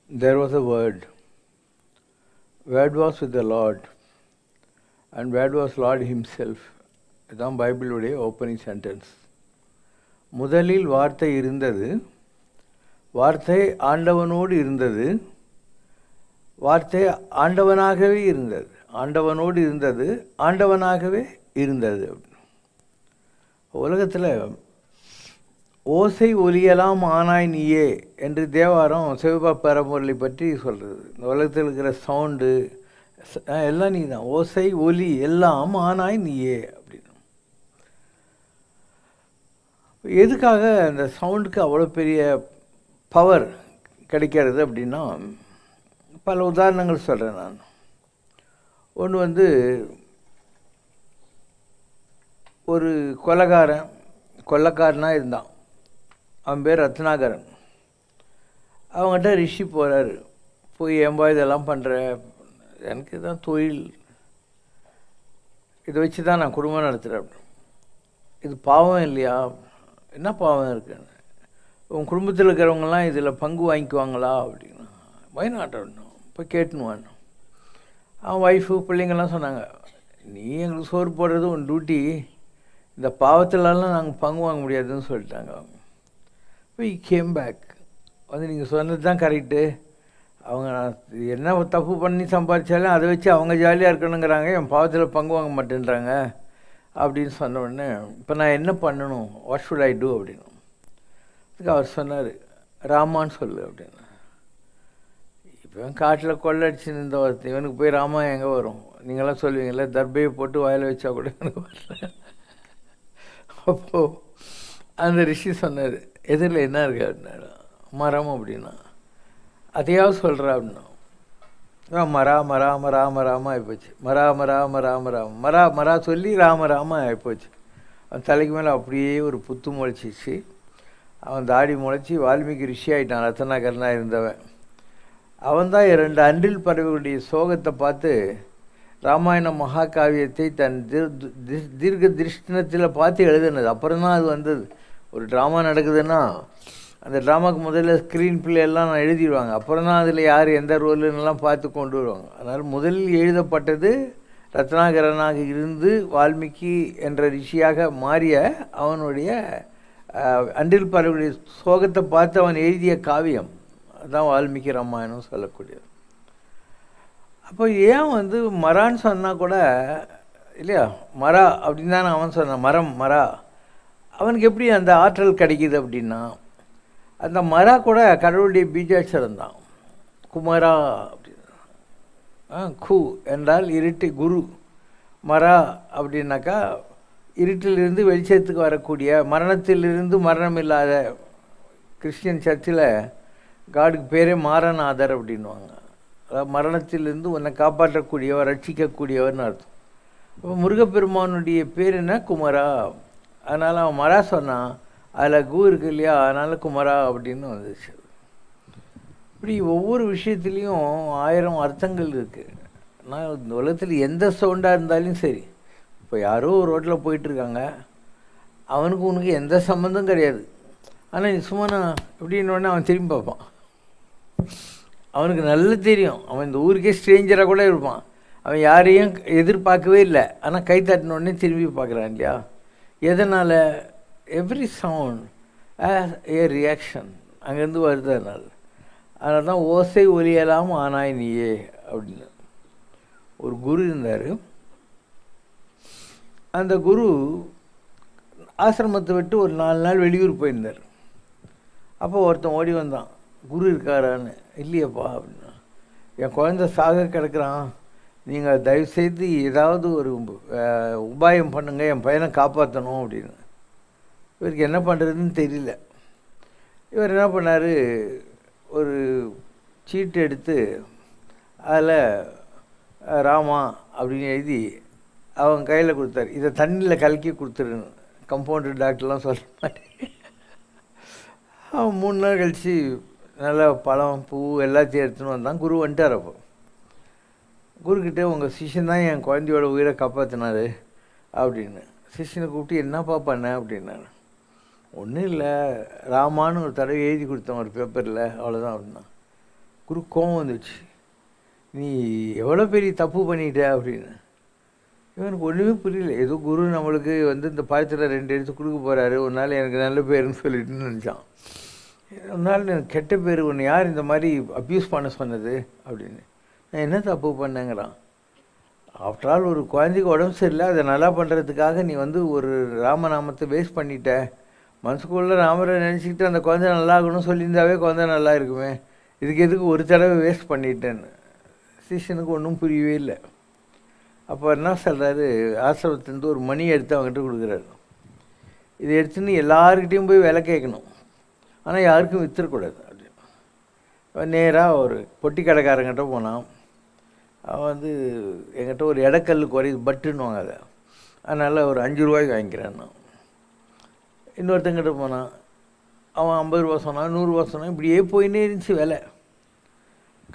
There was a word. Word was with the Lord. And word was Lord himself. இதுதான் பைபிளுடைய opening sentence. முதலில் வார்த்தை இருந்தது, வார்த்தை ஆண்டவனோடு இருந்தது, வார்த்தை ஆண்டவனாகவே இருந்தது, ஆண்டவனோடு இருந்தது, ஆண்டவனாகவே இருந்தது. உலகத்தில் ஓசை ஒலியலாம் ஆனாய் நீயே என்று தேவாரம் சிவபா பரம்பொருளை பற்றி சொல்கிறது. இந்த உலகத்தில் இருக்கிற சவுண்டு எல்லாம் நீ தான், ஓசை ஒலி எல்லாம் ஆனாய் நீயே அப்படின்னு. எதுக்காக அந்த சவுண்டுக்கு அவ்வளோ பெரிய பவர் கிடைக்கிறது அப்படின்னா, பல உதாரணங்கள் சொல்கிறேன் நான். ஒன்று ஒரு கொள்ளைக்காரனாக இருந்தான். அவன் பேர் ரத்னாகரன். அவங்ககிட்ட ரிஷி போகிறாரு. போய் ஏம்பா இதெல்லாம் பண்ணுற, எனக்கு இதுதான் தொழில், இதை வச்சு தான் நான் குடும்பம் நடத்துகிறேன். இது பாவம் இல்லையா? என்ன பாவம் இருக்குன்னு, உன் குடும்பத்தில் இருக்கிறவங்கலாம் இதில் பங்கு வாங்கிக்குவாங்களா அப்படின்னா, வயநாட்டம் போய் கேட்டுன்னு வாணும். அவன் ஒய்ஃபு பிள்ளைங்கள்லாம் சொன்னாங்க, நீ எங்களுக்கு சோறு போடுறது உன் டியூட்டி, இந்த பாவத்திலலாம் நாங்கள் பங்கு வாங்க முடியாதுன்னு சொல்லிட்டாங்க. அவங்க போய் கேம் பேக் நீங்கள் சொன்னது தான் கரெக்டு, அவங்க நான் என்ன தப்பு பண்ணி சம்பாதிச்சாலும் அதை வச்சு அவங்க ஜாலியாக இருக்கணுங்கிறாங்க, என் பாவத்தில் பங்கு வாங்க மாட்டேன்றாங்க அப்படின்னு சொன்ன உடனே, இப்போ நான் என்ன பண்ணணும், வாட் ஷுட் ஐ டூ அப்படின்னு. அதுக்கு அவர் சொன்னார், ராமான்னு சொல்லு அப்படின்னு. இப்போ காட்டில் கொள்ளடிச்சு இருந்த ஒருத்தன், இவனுக்கு போய் ராமா எங்கே வரும்? நீங்களாம் சொல்லுவீங்களே, தர்பையை போட்டு வாயில் வச்சா கூட எனக்கு வரல. அப்போது அந்த ரிஷி சொன்னார், எதிரில் என்ன இருக்கு அப்படின்னாரு. மரம் அப்படின்னா, அதையாவது சொல்கிறா அப்படின்னா. ராம ஆகிப்போச்சு. மரா சொல்லி ராம ஆகிப்போச்சு. அவன் தலைக்கு மேலே அப்படியே ஒரு புத்து முளைச்சிச்சு. அவன் தாடி முளைச்சி வால்மீகி ரிஷி ஆகிட்டான். ரத்னாகரனாக இருந்தவன் அவன் தான் 2 அன்றில் பறவைகளுடைய சோகத்தை பார்த்து ராமாயண மகாகாவியத்தை தன் தீர்க்க திருஷ்டத்தில் பார்த்து எழுதுனது. அப்புறம் தான் அது வந்தது. ஒரு ட்ராமா நடக்குதுன்னா அந்த ட்ராமாவுக்கு முதல்ல ஸ்க்ரீன் பிளே எல்லாம் நான் எழுதிடுவாங்க, அப்புறம் தான் அதில் யார் எந்த ரோலுன்னெலாம் பார்த்து கொண்டு வருவாங்க. அதனால் முதலில் எழுதப்பட்டது ரத்னாகரனாக இருந்து வால்மீகி என்ற ரிஷியாக மாறிய அவனுடைய அன்றில் பறவைகளுடைய சோகத்தை பார்த்து அவன் எழுதிய காவியம் அதுதான் வால்மீகி ராமாயணம் சொல்லக்கூடியது. அப்போ ஏன் மரான்னு சொன்னால் கூட இல்லையா, மரா அப்படின்னு தானே அவன் சொன்னான், மரா. அவனுக்கு எப்படி அந்த ஆற்றல் கிடைக்கிது அப்படின்னா, அந்த மரா கூட கடவுளுடைய பீஜாட்சரம் தான். குமரா அப்படின்னா, கு என்றால் இருட்டு, குரு. மரா அப்படின்னாக்கா இருட்டிலிருந்து வெளிச்சத்துக்கு வரக்கூடிய, மரணத்திலிருந்து மரணம் இல்லாத. கிறிஸ்டியன் சர்ச்சில் காடுக்கு பேரே மாரநாதர் அப்படின்வாங்க. அதாவது மரணத்திலிருந்து உன்னை காப்பாற்றக்கூடியவர், ரட்சிக்கக்கூடியவர்னு அர்த்தம். இப்போ முருகப்பெருமானுடைய பேர் என்ன? குமரா. அதனால் அவன் மரா சொன்னான், அதில் கு இருக்கு இல்லையா, அதனால் குமரா அப்படின்னு வந்துச்சு. இப்படி ஒவ்வொரு விஷயத்துலேயும் 1000 அர்த்தங்கள் இருக்குது. ஆனால் இந்த உலகத்தில் எந்த சவுண்டாக இருந்தாலும் சரி, இப்போ யாரோ ஒரு ரோட்டில் போயிட்டுருக்காங்க, அவனுக்கு உனக்கு எந்த சம்மந்தம் கிடையாது. ஆனால் நீ சும்மா நான் எப்படின்னோடனே அவன் திரும்பி பார்ப்பான். அவனுக்கு நல்லா தெரியும், அவன் இந்த ஊருக்கே ஸ்ட்ரேஞ்சராக கூட இருப்பான், அவன் யாரையும் எதிர்பார்க்கவே இல்லை, ஆனால் கை தட்டினோடனே திரும்பி பார்க்குறான் இல்லையா. எதனால்? எவ்ரி சவுண்ட் ஏ ரியாக்ஷன் அங்கேருந்து வருது. அதனால தான் ஓசை ஒலியலாம் ஆனாய் நீயே அப்படின்னு. ஒரு குரு இருந்தார். அந்த குரு ஆசிரமத்தை விட்டு ஒரு 4 நாள் வெளியூர் போயிருந்தார். அப்போ ஒருத்தன் ஓடி வந்தான், குரு இருக்காரான்னு. இல்லையப்பா அப்படின்னா, என் குழந்தை சாக கிடக்கிறான், நீங்கள் தயவுசெய்து ஏதாவது ஒரு உபாயம் பண்ணுங்கள், என் பையனை காப்பாற்றணும் அப்படின்னு. இவருக்கு என்ன பண்ணுறதுன்னு தெரியல. இவர் என்ன பண்ணார், ஒரு சீட்டு எடுத்து அதில் ராமா அப்படின்னு எழுதி அவன் கையில் கொடுத்தாரு. இதை தண்ணியில் கலக்கி கொடுத்துருன்னு கம்பவுண்டர் டாக்டர்லாம் சொல்ல மாட்டேன். அவன் 3 நாள் கழித்து நல்லா பழம் பூ எல்லாத்தையும் எடுத்துன்னு வந்தான். குரு வந்துட்டார். அப்போ குருக்கிட்ட, உங்கள் சிஷ்யன் தான் என் குழந்தையோட உயிரை காப்பாற்றினார் அப்படின்னு. சிஷ்யனை கூப்பிட்டு, என்னப்பா பண்ண அப்படின்னாரு. ஒன்றும் இல்லை, ராமான்னு ஒரு தடவை எழுதி கொடுத்தேன் ஒரு பேப்பரில், அவ்வளோதான் அப்படின்னா. குரு கோபம் வந்துச்சு, நீ எவ்வளோ பெரிய தப்பு பண்ணிட்ட அப்படின்னு. இவனுக்கு ஒன்றுமே புரியல. ஏதோ குரு நம்மளுக்கு இந்த பாயத்தில் 2 எடுத்து கொடுக்க போகிறாரு, ஒரு நாள் எனக்கு நல்ல பேருன்னு சொல்லிட்டுன்னு நினச்சான். ஒரு நாள் எனக்கு கெட்ட பேர், ஒன்று யார் இந்த மாதிரி அப்யூஸ் பண்ண சொன்னது அப்படின்னு. நான் என்ன தப்பு பண்ணேங்கிறான். ஆஃப்டர் ஆல் ஒரு குழந்தைக்கு உடம்பு சரியில்லை, அதை நல்லா பண்ணுறதுக்காக நீ ஒரு ராமநாமத்தை வேஸ்ட் பண்ணிட்ட. மனசுக்குள்ளே ராமரை நினச்சிக்கிட்டு அந்த குழந்தை நல்லா ஆகணும்னு சொல்லியிருந்தாவே குழந்தை நல்லா இருக்குமே, இதுக்கு எதுக்கு ஒரு தடவை வேஸ்ட் பண்ணிட்டேன்னு. சிஷனுக்கு ஒன்றும் புரியவே இல்லை. அப்போ என்ன சொல்கிறாரு, ஆசிரமத்துலேருந்து ஒரு மணி எடுத்து அவங்ககிட்ட கொடுக்குறாரு. இதை எடுத்துன்னு எல்லாருக்கிட்டையும் போய் விலை கேட்கணும், ஆனால் யாருக்கும் விற்றுறக்கூடாது அப்படின்னு. நேராக ஒரு பொட்டி கடைக்காரங்கிட்ட போனான். அவன் என்கிட்ட ஒரு இடக்கல் குறையுது பட்டுன்னுவாங்க அதை, அதனால் ஒரு 5 ரூபாய்க்கு வாங்கிக்கிறேன் நான். இன்னொருத்தங்கிட்ட போனான், அவன் 50 ரூபா சொன்னான், 100 ரூபா சொன்னான். இப்படியே போயின்னே இருந்துச்சு விலை.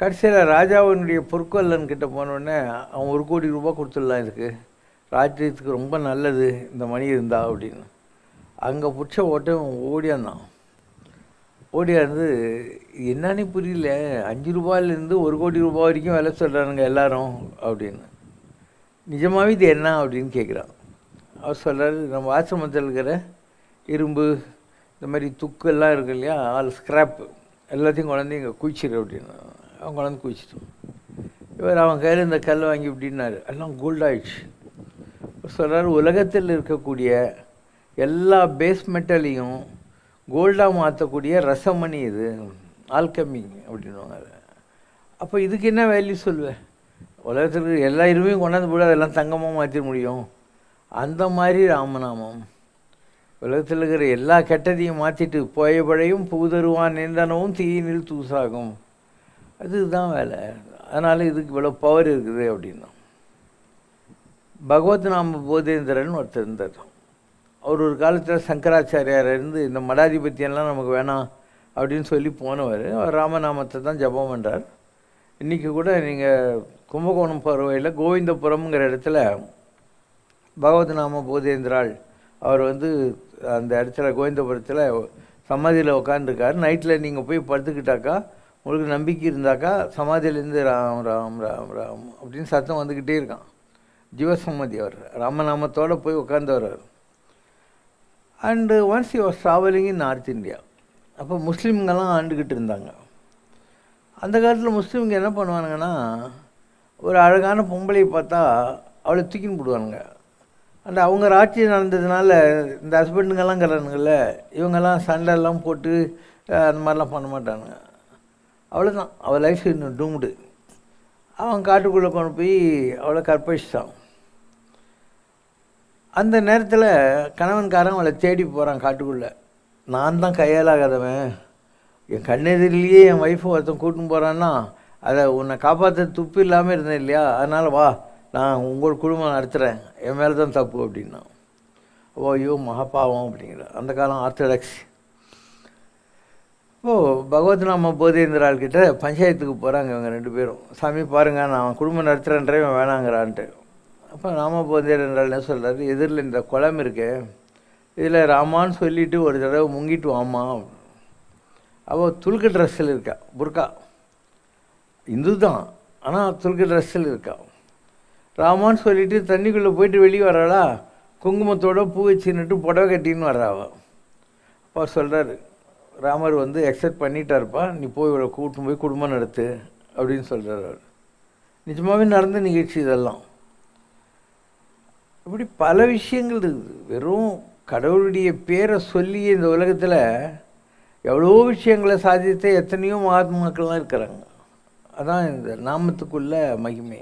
கடைசியில் ராஜாவினுடைய பொற்கொல்லன்கிட்ட போனோடனே அவன் 1 கோடி ரூபா கொடுத்துடலாம், இதுக்கு ராஜ்யத்துக்கு ரொம்ப நல்லது இந்த மணி இருந்தா அப்படின்னு. அங்கே பிடிச்ச ஓட்ட ஓடியாந்தான். ஓடியாந்து என்னன்னு புரியல, 5 ரூபாயிலேருந்து 1 கோடி ரூபா வரைக்கும் விலை சொல்கிறானுங்க எல்லாரும் அப்படின்னு. நிஜமாகவே இது என்ன அப்படின்னு கேட்குறான். அவர் சொல்கிறாரு, நம்ம ஆசிரமத்தில் இருக்கிற இரும்பு இந்த மாதிரி துக்கெல்லாம் இருக்கு இல்லையா, ஆல் ஸ்க்ராப்பு எல்லாத்தையும் கொண்டாந்து இங்கே குளிச்சிரு அப்படின்னு. அவன் கொண்டாந்து குளிச்சிட்டோம். இவர் அவன் கையில் இந்த கல் வாங்கி இப்படின்னாரு, எல்லாம் கோல்ட் ஆயிடுச்சு. சொல்கிறாரு, உலகத்தில் இருக்கக்கூடிய எல்லா பேஸ் மெட்டலையும் கோல்டாக மாற்றக்கூடிய ரசமணி இது, ஆல்கமி அப்படின்வாங்க அதை. அப்போ இதுக்கு என்ன வேல்யூ சொல்லுவேன்? உலகத்தில் எல்லா இருமையும் கொண்டாந்து போட அதெல்லாம் தங்கமாக மாற்றிட முடியும். அந்த மாதிரி ராமநாமம் உலகத்தில் இருக்கிற எல்லா கெட்டதையும் மாற்றிட்டு போயபழையும் பூதருவான் நின்றனவும் தீயினில் தூசாகும், அதுதான் வேலை. அதனால் இதுக்கு இவ்வளோ பவர் இருக்குது அப்படின்னா. பகவத் நாம போதேந்திரன் ஒருத்தர் இருந்தார். அவர் ஒரு காலத்தில் சங்கராச்சாரியார் இருந்து இந்த மடாதிபத்தியெல்லாம் நமக்கு வேணாம் அப்படின்னு சொல்லி போனவர். அவர் ராமநாமத்தை தான் ஜபம் பண்ணுறார். இன்றைக்கி கூட நீங்கள் கும்பகோணம் போகிற வழியில் கோவிந்தபுரம்ங்கிற இடத்துல பகவத் நாம போதேந்திராள் அவர் அந்த இடத்துல கோவிந்தபுரத்தில் சமாதியில் உட்காந்துருக்கார். நைட்டில் நீங்கள் போய் படுத்துக்கிட்டாக்கா, உங்களுக்கு நம்பிக்கை இருந்தாக்கா சமாதியிலேருந்து ராம் ராம் ராம் ராம் அப்படின்னு சத்தம் வந்துக்கிட்டே இருக்கான். ஜீவசமாதி அவர் ராமநாமத்தோடு போய் உட்காந்தவர். And once you was travelling in north India. அப்போ முஸ்லீம்கெல்லாம் ஆண்டுக்கிட்டு இருந்தாங்க. அந்த காலத்தில் முஸ்லீம்ங்க என்ன பண்ணுவானுங்கன்னா, ஒரு அழகான பொம்பளையை பார்த்தா அவளை தூக்கின்னு போடுவானுங்க. அந்த அவங்க ராட்சியம் நடந்ததுனால இந்த ஹஸ்பண்டுங்கெல்லாம் இருக்கிறானுங்கள, இவங்கெல்லாம் சண்டைலாம் போட்டு அந்த மாதிரிலாம் பண்ண மாட்டானுங்க. அவ்வளோதான், அவள் லைஃப் இன்னும் டூம்டு. அவன் காட்டுக்குள்ளே கொண்டு போய் அவளை கற்பழிச்சிட்டான். அந்த நேரத்தில் கணவன்காரன் அவளை தேடி போகிறான் காட்டுக்குள்ளே. நான் தான் கையாலாகாதவன், என் கண்ணெதிரிலேயே என் ஒய்ஃபை ஒருத்தன் கூட்டின்னு போகிறான்னா அதை உன்னை காப்பாற்ற துப்பு இல்லாமல் இருந்தேன் இல்லையா, அதனால் வா நான் உங்கள் குடும்பம் நடத்துகிறேன், என் மேலே தான் தப்பு அப்படின்னா. ஓ ஐயோ மகாபாவம் அப்படிங்கிற அந்த காலம் ஆர்த்தடாக்ஸ். பகவத் நாம போதேந்திராள்கிட்ட பஞ்சாயத்துக்கு போகிறாங்க இவங்க 2 பேரும். சாமி பாருங்கள், நான் குடும்பம் நடத்துகிறேன்றே இவன் வேணாங்கிறான்ட்டு. அப்போ ராம போதேந்திராள் என்ன சொல்கிறாரு, எதிரில் இந்த குளம் இருக்கு, இதில் ராமான்னு சொல்லிவிட்டு ஒரு தடவை முங்கிட்டு வாமா. அவள் துலுக்கு ட்ரெஸ்ஸில் இருக்கா, புர்கா, இந்து தான், ஆனால் துலுக்கு ட்ரெஸ்ஸில் இருக்கா. ராமான்னு சொல்லிவிட்டு தண்ணிக்குள்ளே போயிட்டு வெளியே வர்றாளா, குங்குமத்தோடு பூ வச்சுன்னுட்டு புடவை கட்டின்னு வர்றாவா. அப்போ சொல்கிறாரு, ராமர் எக்ஸப்ட் பண்ணிட்டாருப்பா, நீ போய் இவரை கூட்டின்னு போய் குடும்பம் நடத்து அப்படின்னு சொல்கிறார் அவர். நிஜமாகவே நடந்த நிகழ்ச்சி இதெல்லாம். இப்படி பல விஷயங்கள் இருக்குது. வெறும் கடவுளுடைய பேரை சொல்லி இந்த உலகத்தில் எவ்வளோ விஷயங்களை சாதித்த எத்தனையோ மகாத்மாக்கள்லாம் இருக்கிறாங்க. அதான் இந்த நாமத்துக்குள்ள மகிமை.